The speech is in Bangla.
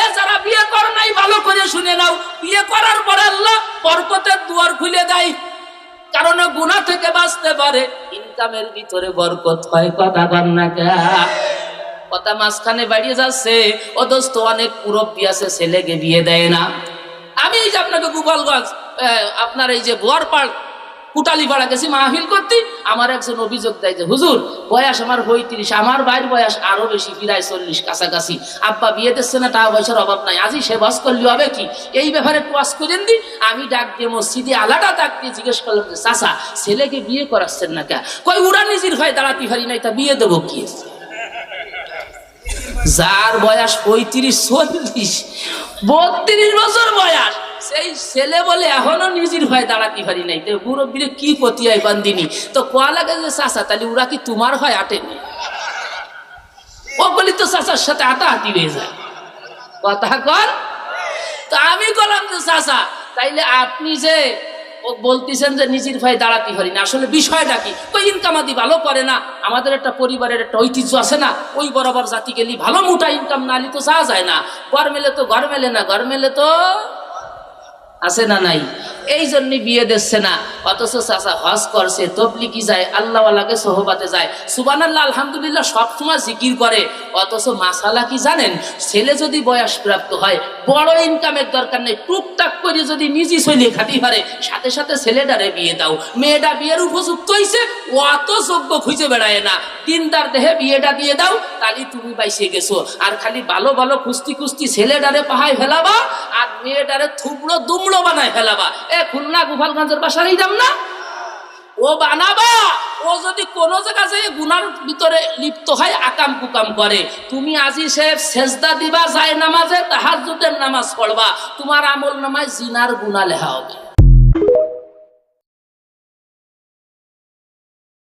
এ যারা বিয়ে করো নাই ভালো করে শুনে নাও, বিয়ে করার পরে আল্লাহ বরকতের দুয়ার খুলে দেয়, কারণ গুনাহ থেকে বাঁচতে পারে, ইনকামের ভিতরে বরকত হয়। কথা বল না কে? কথা মাঝখানে বাড়িয়ে যাচ্ছে। ও দোস্ত, অনেক মুরব্বী আছে ছেলেকে বিয়ে দেয় না। আমি এই যে আপনাকে গোপালগঞ্জ আপনার এই যে বোয়ারপাড় কুটালিপাড়া গেছি মাহফিল করতে, আমার একজন অভিযোগ দেয় যে হুজুর বয়স আমার 35, আমার ভাইয়ের বয়স আরো বেশি, প্রায় 40 কাছাকাছি, আব্বা বিয়ে দিচ্ছে না, টাকা পয়সার অভাব নাই, আজই সে বাস করলে হবে কি? এই ব্যাপারে একটু ওয়াজ করেন দি। আমি ডাক দিয়ে মসজিদে আলাদা ডাক দিয়ে জিজ্ঞেস করলাম যে চাচা ছেলেকে বিয়ে করাচ্ছেন না কে? কই উড়া নিজের ভাই দাঁড়াতে পারি নাই, তা বিয়ে দেবো কি? যার বয়স 35, 40, 32 বছর বয়স, সেই ছেলে বলে এখনো নিজের ভয় দাঁড়াতে পারি নাই, তো মুরব্বীরে কি পতি হয় বান্দিনি? তো কোয়া লাগে যে চাচা তাহলে ওরা কি তোমার হয় আটেনি? ও বলি তো চাচার সাথে হাতাহাতি হয়ে যায়। কথা কর। তো আমি বললাম যে চাচা তাইলে আপনি যে ও বলতেছেন যে নিজের ভাই দাঁড়াতে পারি না, আসলে বিষয়টা কি? ওই ইনকাম আদি ভালো করে না, আমাদের একটা পরিবারের একটা ঐতিহ্য আছে না, ওই বরাবর জাতি গেলি ভালো মোটা ইনকাম না হলে তো যাওয়া যায় না, ঘর মেলে তো ঘর মেলে না, ঘর মেলে তো আছে না নাই, এই জন্য বিয়ে দিচ্ছে না। অথচ চাচা হজ করছে, তবলিগি যায়, আল্লাহওয়ালাকে সোহবাতে যায়, সুবহানাল্লাহ আলহামদুলিল্লাহ সবসময় জিকির করে। অথচ মাসালা কি জানেন? ছেলে যদি বয়স প্রাপ্ত হয়, বড় ইনকামের দরকার নেই, টুকটাক করে যদি নিজে চলে খাতে পারে, সাথে সাথে ছেলেটারে বিয়ে দাও। মেয়েটা বিয়ের উপযুক্ত হয়েছে, অত যোগ্য খুঁজে বেড়ায় না, দিনদার দেহে বিয়েটা দিয়ে দাও, তাহলে তুমি বাইসে গেছো। আর খালি ভালো ভালো কুস্তি কুস্তি ছেলেটারে পাহায় ফেলাবা, আর মেয়েটারে থুবড়ো দুমড়ো বানায় ফেলাবা। খুলনা গোপালগঞ্জের বাসার এই দাম না, ও বানাবা। ও যদি কোনো জায়গায় গুনার ভিতরে লিপ্ত হয়, আকাম কুকাম করে, তুমি আজি সে সেজদা দিবা, যায় নামাজে তাহাজ্জুদের নামাজ পড়বা, তোমার আমল নামায় জিনার গুনাহ লেখা হবে।